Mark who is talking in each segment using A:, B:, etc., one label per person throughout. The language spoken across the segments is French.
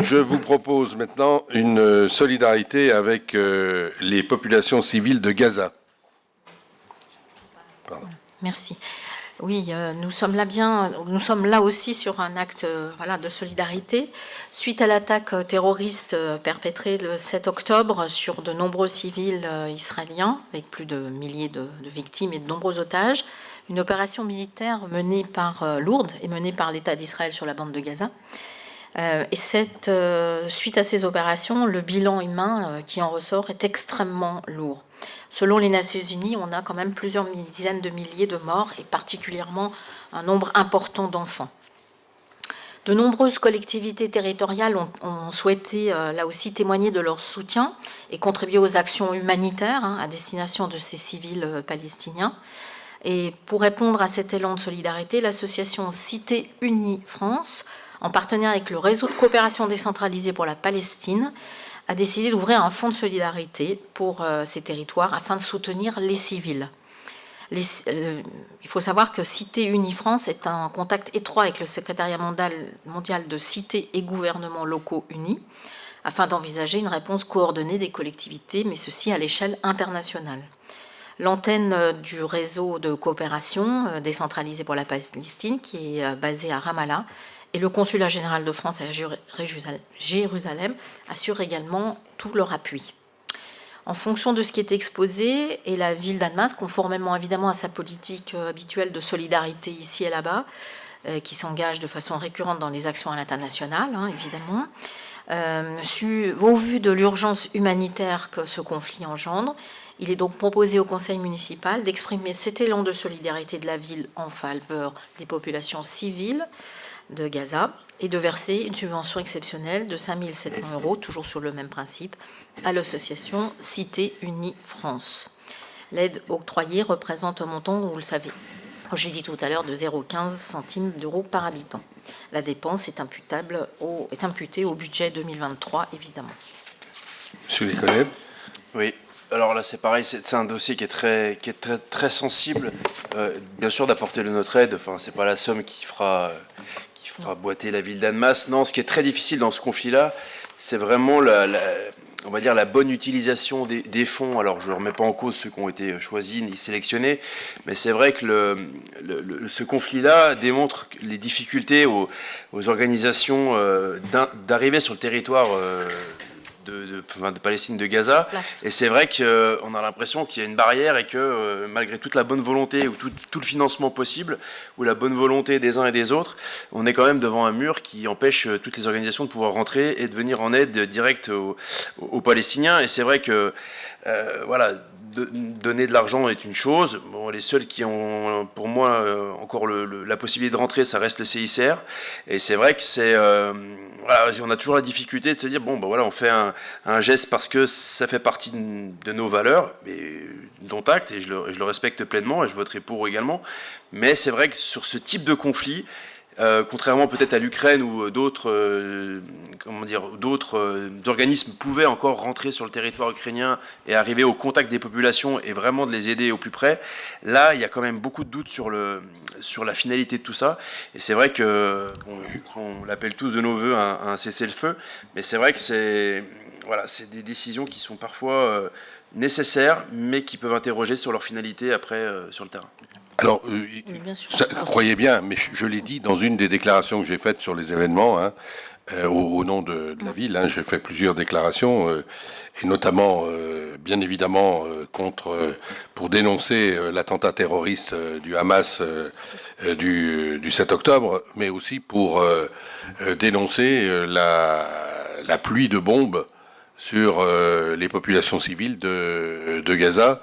A: Je vous propose maintenant une solidarité avec les populations civiles de Gaza.
B: Pardon. Merci. Oui, nous sommes là aussi sur un acte de solidarité. Suite à l'attaque terroriste perpétrée le 7 octobre sur de nombreux civils israéliens, avec plus de milliers de victimes et de nombreux otages, une opération militaire lourde et menée par l'État d'Israël sur la bande de Gaza. Et suite à ces opérations, le bilan humain qui en ressort est extrêmement lourd. Selon les Nations Unies, on a quand même plusieurs dizaines de milliers de morts et particulièrement un nombre important d'enfants. De nombreuses collectivités territoriales ont souhaité là aussi témoigner de leur soutien et contribuer aux actions humanitaires à destination de ces civils palestiniens. Et pour répondre à cet élan de solidarité, l'association Cité Unie France, en partenariat avec le réseau de coopération décentralisée pour la Palestine, a décidé d'ouvrir un fonds de solidarité pour ces territoires afin de soutenir les civils. Il faut savoir que Cité Unie France est en contact étroit avec le secrétariat mondial de cités et gouvernements locaux unis afin d'envisager une réponse coordonnée des collectivités, mais ceci à l'échelle internationale. L'antenne du réseau de coopération décentralisé pour la Palestine, qui est basée à Ramallah, et le consulat général de France à Jérusalem assurent également tout leur appui. En fonction de ce qui est exposé, et la ville d'Annemasse, conformément évidemment à sa politique habituelle de solidarité ici et là-bas, qui s'engage de façon récurrente dans les actions à l'international, évidemment, au vu de l'urgence humanitaire que ce conflit engendre, il est donc proposé au conseil municipal d'exprimer cet élan de solidarité de la ville en faveur des populations civiles de Gaza et de verser une subvention exceptionnelle de 5 700 €, toujours sur le même principe, à l'association Cité Unie France. L'aide octroyée représente un montant, vous le savez, comme j'ai dit tout à l'heure, de 0,15 centimes d'euros par habitant. La dépense est imputée au budget 2023, évidemment.
A: Monsieur Léconnet.
C: Oui. Alors là, c'est pareil, c'est un dossier qui est très sensible. Bien sûr, d'apporter notre aide. Enfin, c'est pas la somme qui fera boiter la ville d'Annemasse. Non, ce qui est très difficile dans ce conflit-là, c'est vraiment on va dire la bonne utilisation des fonds. Alors, je ne remets pas en cause ceux qui ont été choisis ni sélectionnés, mais c'est vrai que ce conflit-là démontre les difficultés aux organisations d'arriver sur le territoire de Palestine, de Gaza. Et c'est vrai qu'on a l'impression qu'il y a une barrière et que malgré toute la bonne volonté ou tout le financement possible, ou la bonne volonté des uns et des autres, on est quand même devant un mur qui empêche toutes les organisations de pouvoir rentrer et de venir en aide directe aux Palestiniens. Et c'est vrai que, donner de l'argent est une chose. Bon, les seuls qui ont, pour moi, encore la possibilité de rentrer, ça reste le CICR. Et c'est vrai que on a toujours la difficulté de se dire, on fait un geste parce que ça fait partie de nos valeurs, mais dont acte, et je le respecte pleinement, et je voterai pour également. Mais c'est vrai que sur ce type de conflit, contrairement peut-être à l'Ukraine où d'autres organismes pouvaient encore rentrer sur le territoire ukrainien et arriver au contact des populations et vraiment de les aider au plus près, là il y a quand même beaucoup de doutes sur la finalité de tout ça. Et c'est vrai on l'appelle tous de nos voeux un cessez-le-feu, mais c'est vrai que c'est des décisions qui sont parfois nécessaires, mais qui peuvent interroger sur leur finalité après sur le terrain.
A: Alors, croyez bien, mais je l'ai dit dans une des déclarations que j'ai faites sur les événements, au nom de la ville, j'ai fait plusieurs déclarations, et notamment, bien évidemment, pour dénoncer l'attentat terroriste du Hamas du 7 octobre, mais aussi pour dénoncer la pluie de bombes sur les populations civiles de Gaza.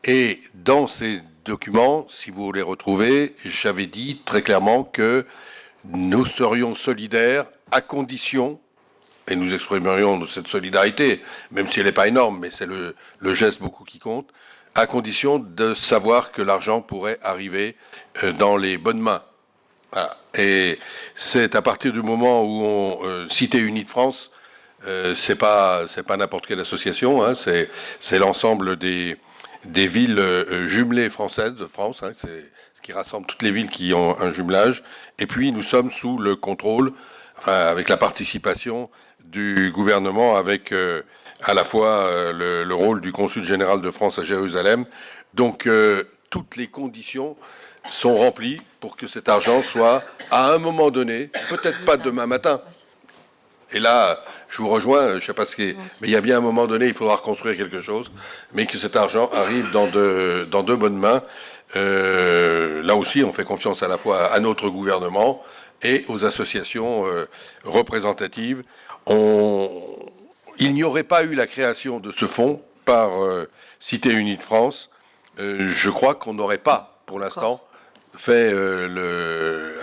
A: Et dans ces documents, si vous les retrouvez, j'avais dit très clairement que nous serions solidaires à condition, et nous exprimerions cette solidarité, même si elle n'est pas énorme, mais c'est le geste beaucoup qui compte, à condition de savoir que l'argent pourrait arriver dans les bonnes mains. Voilà. Et c'est à partir du moment où Cité Unie de France, c'est pas n'importe quelle association, c'est l'ensemble des villes jumelées françaises de France, c'est ce qui rassemble toutes les villes qui ont un jumelage. Et puis nous sommes sous le contrôle enfin, avec la participation du gouvernement, avec à la fois le rôle du consul général de France à Jérusalem. Donc, toutes les conditions sont remplies pour que cet argent soit, à un moment donné, peut-être pas demain matin. Et là, je vous rejoins, je ne sais pas ce qui est, mais il y a bien un moment donné, il faudra reconstruire quelque chose, mais que cet argent arrive dans de bonnes mains. Là aussi, on fait confiance à la fois à notre gouvernement et aux associations représentatives. Il n'y aurait pas eu la création de ce fonds par Cité Unie de France. Je crois qu'on n'aurait pas, pour l'instant, fait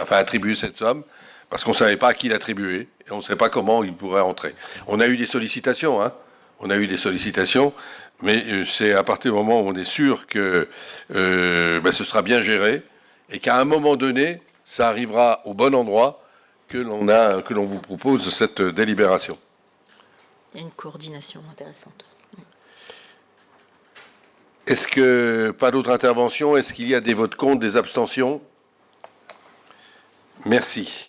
A: attribué cette somme, parce qu'on ne savait pas à qui l'attribuer, et on ne savait pas comment il pourrait entrer. On a eu des sollicitations, on a eu des sollicitations, mais c'est à partir du moment où on est sûr que ce sera bien géré, et qu'à un moment donné, ça arrivera au bon endroit que l'on vous propose cette délibération.
B: Il y a une coordination intéressante.
A: Est-ce que, pas d'autres interventions? Est-ce qu'il y a des votes contre, des abstentions? Merci.